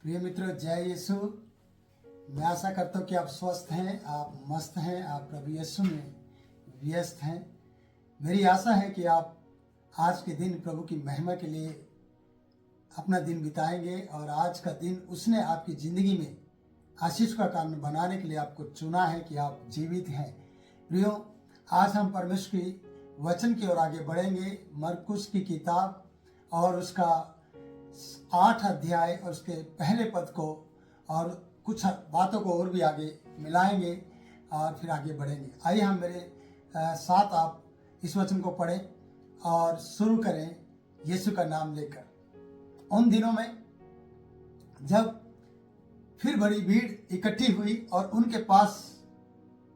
प्रिय मित्रों, जय यीशु। मैं आशा करता हूँ कि आप स्वस्थ हैं, आप मस्त हैं, आप प्रभु यीशु में व्यस्त हैं। मेरी आशा है कि आप आज के दिन प्रभु की महिमा के लिए अपना दिन बिताएंगे और आज का दिन उसने आपकी ज़िंदगी में आशीष का कारण बनाने के लिए आपको चुना है कि आप जीवित हैं। प्रियो, आज हम परमेश्वर की वचन की ओर आगे बढ़ेंगे। मरकुस की किताब और उसका 8 अध्याय और उसके पहले पद को और कुछ बातों को और भी आगे मिलाएंगे और फिर आगे बढ़ेंगे। आइए हम मेरे साथ आप इस वचन को पढ़ें और शुरू करें यीशु का नाम लेकर। उन दिनों में जब फिर बड़ी भीड़ इकट्ठी हुई और उनके पास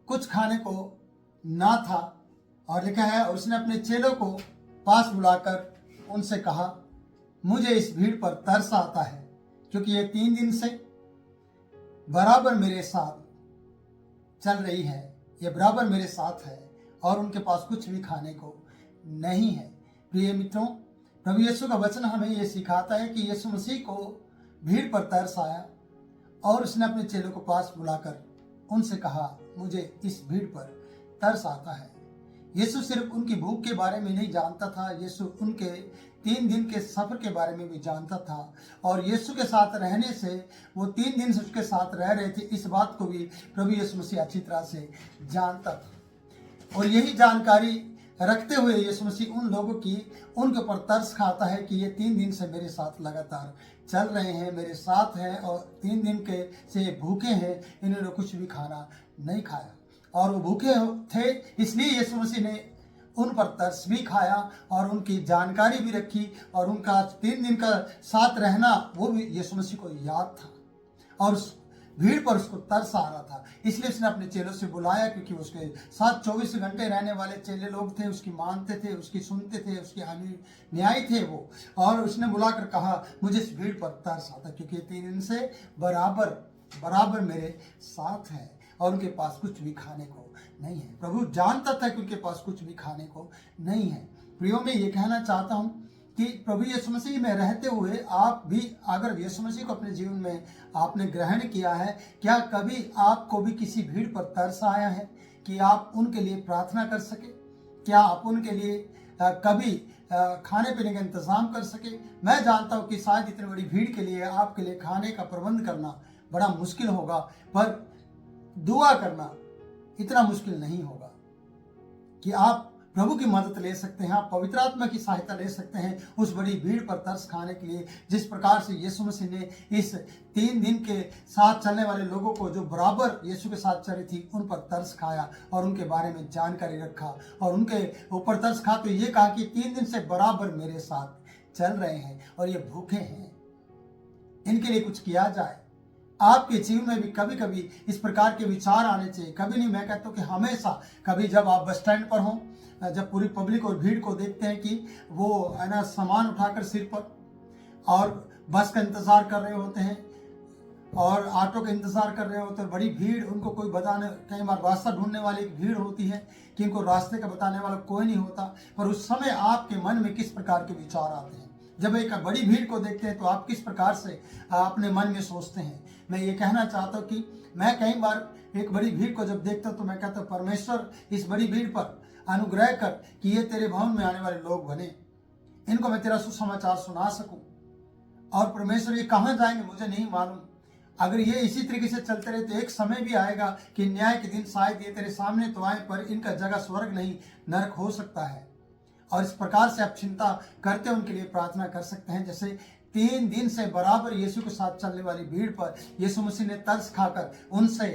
कुछ खाने को ना था, और लिखा है, और उसने अपने चेलों को पास बुलाकर उनसे कहा, मुझे इस भीड़ पर तरस आता है, क्योंकि ये 3 दिन से बराबर मेरे साथ चल रही है। ये बराबर मेरे साथ है और उनके पास कुछ भी खाने को नहीं है। प्रिय मित्रों, प्रभु यीशु का वचन हमें ये सिखाता है कि यीशु मसीह को भीड़ पर तरस आया और उसने अपने चेलों को पास बुलाकर उनसे कहा, मुझे इस भीड़ पर तरस आता है। यीशु सिर्फ उनकी भूख के बारे में नहीं जानता था, यीशु उनके 3 दिन के सफर के बारे में भी जानता था। और यीशु के साथ रहने से, वो 3 दिन से उसके साथ रह रहे थे, इस बात को भी प्रभु यीशु मसीह अच्छी तरह से जानता था। और यही जानकारी रखते हुए यीशु मसीह उन लोगों की उनके ऊपर तरस खाता है कि ये 3 दिन से मेरे साथ लगातार चल रहे हैं, मेरे साथ हैं और 3 दिन के से भूखे हैं, इन्होंने कुछ भी खाना नहीं खाया। और वो भूखे थे, इसलिए यीशु मसीह ने उन पर तरस भी खाया और उनकी जानकारी भी रखी और उनका 3 दिन का साथ रहना वो भी यीशु मसीह को याद था और उस भीड़ पर उसको तरस आ रहा था। इसलिए उसने अपने चेलों से बुलाया, क्योंकि उसके साथ 24 घंटे रहने वाले चेले लोग थे, उसकी मानते थे, उसकी सुनते थे, उसके अनुयायी थे वो। और उसने बुलाकर कहा, मुझे इस भीड़ पर तरस आता, क्योंकि 3 दिन से बराबर मेरे साथ है और उनके पास कुछ भी खाने को नहीं है। प्रभु जानता था कि उनके पास कुछ भी खाने को नहीं है। प्रियो, मैं ये कहना चाहता हूँ कि प्रभु यीशु मसीह में रहते हुए आप भी अगर यीशु मसीह को अपने जीवन में आपने ग्रहण किया है, क्या कभी आपको भी किसी भीड़ पर तरस आया है कि आप उनके लिए प्रार्थना कर सके? क्या आप उनके लिए कभी खाने पीने का इंतज़ाम कर सके? मैं जानता हूँ कि शायद इतनी बड़ी भीड़ के लिए आपके लिए खाने का प्रबंध करना बड़ा मुश्किल होगा, पर दुआ करना इतना मुश्किल नहीं होगा कि आप प्रभु की मदद ले सकते हैं, आप पवित्र आत्मा की सहायता ले सकते हैं उस बड़ी भीड़ पर तरस खाने के लिए। जिस प्रकार से यीशु मसीह ने इस 3 दिन के साथ चलने वाले लोगों को, जो बराबर यीशु के साथ चली थी, उन पर तरस खाया और उनके बारे में जानकारी रखा और उनके ऊपर तरस खा तो ये कहा कि 3 दिन से बराबर मेरे साथ चल रहे हैं और ये भूखे हैं, इनके लिए कुछ किया जाए। आपके जीवन में भी कभी कभी इस प्रकार के विचार आने चाहिए। कभी नहीं, मैं कहता हूँ कि हमेशा। कभी जब आप बस स्टैंड पर हों, जब पूरी पब्लिक और भीड़ को देखते हैं कि वो है ना सामान उठाकर सिर पर और बस का इंतजार कर रहे होते हैं और ऑटो का इंतजार कर रहे होते हैं, बड़ी भीड़, उनको कोई बताने, कई बार रास्ता ढूंढने वाली एक भीड़ होती है कि इनको रास्ते का बताने वाला कोई नहीं होता। पर उस समय आपके मन में किस प्रकार के विचार आते हैं? जब एक बड़ी भीड़ को देखते हैं तो आप किस प्रकार से अपने मन में सोचते हैं? मैं ये कहना चाहता हूँ कि मैं कई बार एक बड़ी भीड़ को जब देखता हूँ तो मैं कहता हूँ, परमेश्वर इस बड़ी भीड़ पर अनुग्रह कर कि ये तेरे भवन में आने वाले लोग बने, इनको मैं तेरा सुसमाचार सुना सकूं। और परमेश्वर ये कहाँ जाएंगे मुझे नहीं मालूम। अगर ये इसी तरीके से चलते रहे तो एक समय भी आएगा कि न्याय के दिन शायद ये तेरे सामने तो आए, पर इनका जगह स्वर्ग नहीं नरक हो सकता है। और इस प्रकार से आप चिंता करते उनके लिए प्रार्थना कर सकते हैं। जैसे 3 दिन से बराबर यीशु के साथ चलने वाली भीड़ पर यीशु मसीह ने तरस खाकर उनसे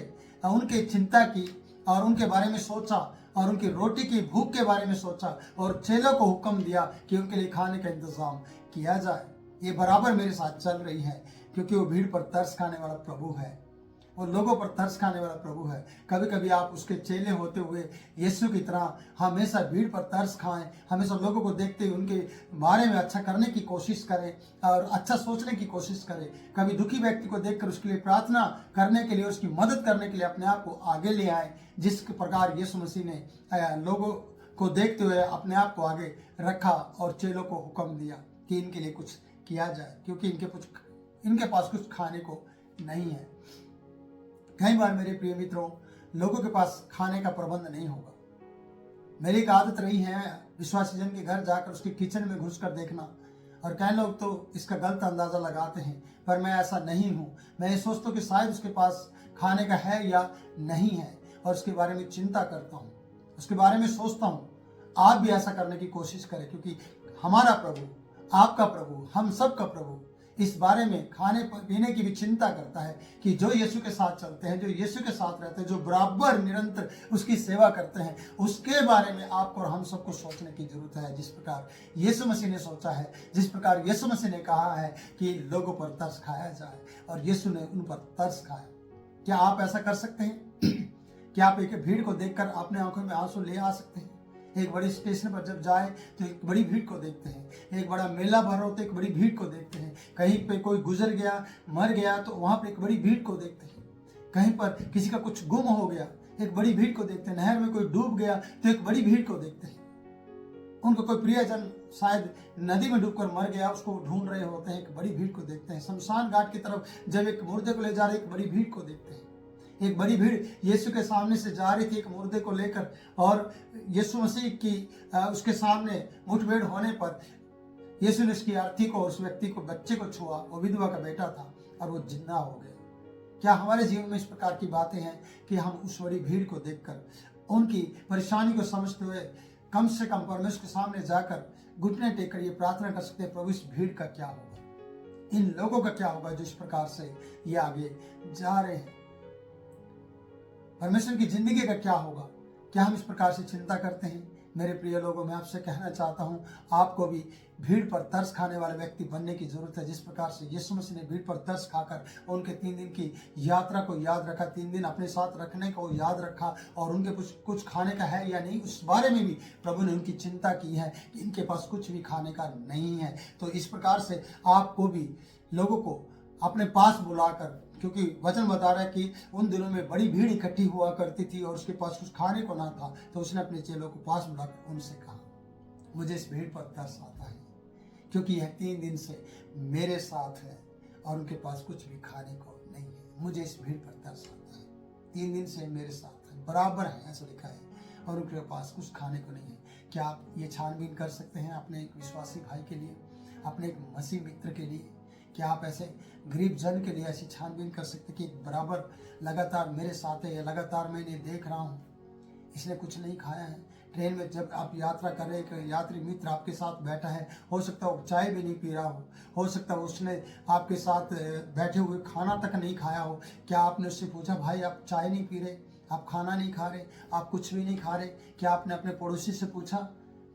उनकी चिंता की और उनके बारे में सोचा और उनकी रोटी की भूख के बारे में सोचा और चेलों को हुक्म दिया कि उनके लिए खाने का इंतजाम किया जाए। ये बराबर मेरे साथ चल रही है, क्योंकि वो भीड़ पर तरस खाने वाला प्रभु है, वो लोगों पर तरस खाने वाला प्रभु है। कभी कभी आप उसके चेले होते हुए यीशु की तरह हमेशा भीड़ पर तरस खाएं, हमेशा लोगों को देखते हुए उनके बारे में अच्छा करने की कोशिश करें और अच्छा सोचने की कोशिश करें। कभी दुखी व्यक्ति को देखकर उसके लिए प्रार्थना करने के लिए, उसकी मदद करने के लिए अपने आप को आगे ले आए, जिस प्रकार यीशु मसीह ने लोगों को देखते हुए अपने आप को आगे रखा और चेलों को हुक्म दिया कि इनके लिए कुछ किया जाए, क्योंकि इनके पास कुछ खाने को नहीं है। कई बार मेरे प्रिय मित्रों, लोगों के पास खाने का प्रबंध नहीं होगा। मेरी एक आदत रही है विश्वासी जन के घर जाकर उसके किचन में घुसकर देखना, और कई लोग तो इसका गलत अंदाजा लगाते हैं, पर मैं ऐसा नहीं हूँ। मैं ये सोचता हूँ कि शायद उसके पास खाने का है या नहीं है, और उसके बारे में चिंता करता हूँ, उसके बारे में सोचता हूँ। आप भी ऐसा करने की कोशिश करें, क्योंकि हमारा प्रभु, आपका प्रभु, हम सब का प्रभु इस बारे में खाने पीने की भी चिंता करता है कि जो यीशु के साथ चलते हैं, जो यीशु के साथ रहते हैं, जो बराबर निरंतर उसकी सेवा करते हैं, उसके बारे में आपको और हम सबको सोचने की जरूरत है। जिस प्रकार यीशु मसीह ने सोचा है, जिस प्रकार यीशु मसीह ने कहा है कि लोगों पर तरस खाया जाए, और यीशु ने उन पर तरस खाया। क्या आप ऐसा कर सकते हैं? क्या आप एक भीड़ को देखकर अपने आंखों में आंसू ले आ सकते हैं? एक बड़ी स्टेशन पर जब जाए तो एक बड़ी भीड़ को देखते हैं, एक बड़ा मेला भर हो तो एक बड़ी भीड़ को देखते हैं, कहीं पे कोई गुजर गया, मर गया तो वहां पे एक बड़ी भीड़ को देखते हैं, कहीं पर किसी का कुछ गुम हो गया एक बड़ी भीड़ को देखते हैं, नहर में कोई डूब गया तो एक बड़ी भीड़ को देखते हैं, उनको कोई प्रियजन शायद नदी में डूबकर मर गया, उसको ढूंढ रहे होते हैं, एक बड़ी भीड़ को देखते हैं। शमशान घाट की तरफ जब एक मुर्दे को ले जा रहे एक बड़ी भीड़ को देखते हैं। एक बड़ी भीड़ यीशु के सामने से जा रही थी एक मुर्दे को लेकर, और यीशु मसीह की उसके सामने मुठभेड़ होने पर यीशु ने उसकी अर्थी को, उस व्यक्ति को, बच्चे को छुआ, वो विधवा का बेटा था और वो जिंदा हो गया। क्या हमारे जीवन में इस प्रकार की बातें हैं कि हम उस बड़ी भीड़ को देखकर उनकी परेशानी को समझते हुए कम से कम परमेश्वर के सामने जाकर घुटने टेक कर ये प्रार्थना कर सकते हैं, प्रभु इस भीड़ का क्या होगा, इन लोगों का क्या होगा जो इस प्रकार से ये आगे जा रहे हैं, परमेश्वर की जिंदगी का क्या होगा? क्या हम इस प्रकार से चिंता करते हैं? मेरे प्रिय लोगों, मैं आपसे कहना चाहता हूं, आपको भी भीड़ पर तरस खाने वाले व्यक्ति बनने की जरूरत है। जिस प्रकार से यीशु मसीह ने भीड़ पर तरस खाकर उनके 3 दिन की यात्रा को याद रखा, 3 दिन अपने साथ रखने को याद रखा, और उनके कुछ खाने का है या नहीं उस बारे में भी प्रभु ने उनकी चिंता की है कि इनके पास कुछ भी खाने का नहीं है। तो इस प्रकार से आपको भी लोगों को अपने पास बुलाकर, क्योंकि वचन बता रहा है कि उन दिनों में बड़ी भीड़ इकट्ठी हुआ करती थी और उसके पास कुछ खाने को ना था, तो उसने अपने चेलों को पास बुलाकर उनसे कहा, मुझे इस भीड़ पर तरस आता है, क्योंकि यह 3 दिन से मेरे साथ है और उनके पास कुछ भी खाने को नहीं है। मुझे इस भीड़ पर तरस आता है, 3 दिन से मेरे साथ है, बराबर है, ऐसा लिखा है, और उनके पास कुछ खाने को नहीं है। क्या आप ये छानबीन कर सकते हैं अपने एक विश्वासी भाई के लिए, अपने एक मसीह मित्र के लिए? क्या आप ऐसे गरीब जन के लिए ऐसी छानबीन कर सकते कि बराबर लगातार मेरे साथ है, या लगातार मैं इन्हें देख रहा हूँ, इसने कुछ नहीं खाया है? ट्रेन में जब आप यात्रा कर रहे, एक यात्री मित्र आपके साथ बैठा है, हो सकता है वो चाय भी नहीं पी रहा हो सकता है उसने आपके साथ बैठे हुए खाना तक नहीं खाया हो। क्या आपने उससे पूछा, भाई आप चाय नहीं पी रहे, आप खाना नहीं खा रहे, आप कुछ भी नहीं खा रहे? क्या आपने अपने पड़ोसी से पूछा?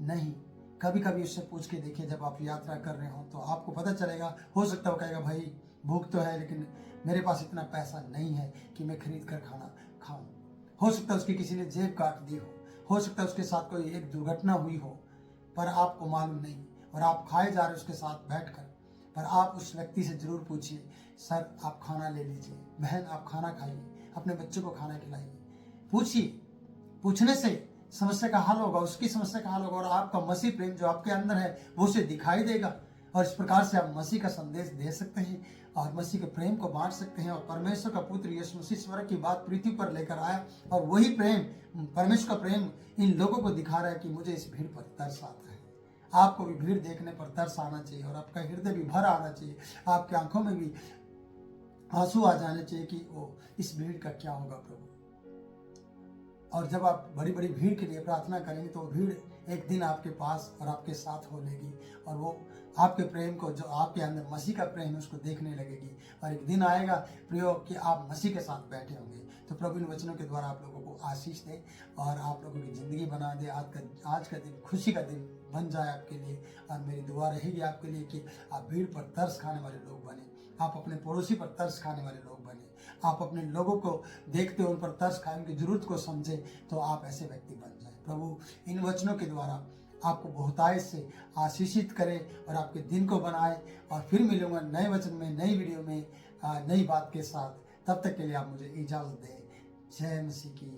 नहीं। कभी कभी उससे पूछ के देखिए, जब आप यात्रा कर रहे हो तो आपको पता चलेगा। हो सकता है वो कहेगा, भाई भूख तो है लेकिन मेरे पास इतना पैसा नहीं है कि मैं खरीद कर खाना खाऊं। हो सकता है उसकी किसी ने जेब काट दी हो सकता है उसके साथ कोई एक दुर्घटना हुई हो, पर आपको मालूम नहीं, और आप खाए जा रहे उसके साथ बैठकर। पर आप उस व्यक्ति से जरूर पूछिए, सर आप खाना ले लीजिए, बहन आप खाना खाइए, अपने बच्चों को खाना खिलाइए। पूछिए, पूछने से समस्या का हल होगा, उसकी समस्या का हल होगा, और आपका मसीह प्रेम जो आपके अंदर है वो उसे दिखाई देगा, और इस प्रकार से आप मसीह का संदेश दे सकते हैं और मसीह के प्रेम को बांट सकते हैं। और परमेश्वर का पुत्र यीशु मसीह स्वर्ग की बात पृथ्वी पर लेकर आया, और वही प्रेम, परमेश्वर का प्रेम इन लोगों को दिखा रहा है कि मुझे इस भीड़ पर तरस आता है। आपको भी भीड़ देखने पर तरस आना चाहिए, और आपका हृदय भी भर आना चाहिए, आपकी आंखों में भी आंसू आ जाने चाहिए कि वो इस भीड़ का क्या होगा प्रभु। और जब आप बड़ी बड़ी भीड़ के लिए प्रार्थना करेंगे तो भीड़ एक दिन आपके पास और आपके साथ हो लेगी, और वो आपके प्रेम को, जो आपके अंदर मसीह का प्रेम है, उसको देखने लगेगी। और एक दिन आएगा प्रियो कि आप मसीह के साथ बैठे होंगे। तो प्रभु इन वचनों के द्वारा आप लोगों को आशीष दे और आप लोगों की ज़िंदगी बना दे। आज का दिन खुशी का दिन बन जाए आपके लिए, और मेरी दुआ रहेगी आपके लिए कि आप भीड़ पर तरस खाने वाले लोग बने, आप अपने पड़ोसी पर तरस खाने वाले लोग बने, आप अपने लोगों को देखते हो, उन पर तरस खाए, उनकी जरूरत को समझे, तो आप ऐसे व्यक्ति बन जाए। प्रभु इन वचनों के द्वारा आपको बहुतायत से आशीषित करे और आपके दिन को बनाए। और फिर मिलूंगा नए वचन में, नई वीडियो में, नई बात के साथ। तब तक के लिए आप मुझे इजाज़त दें। जय मसीह की।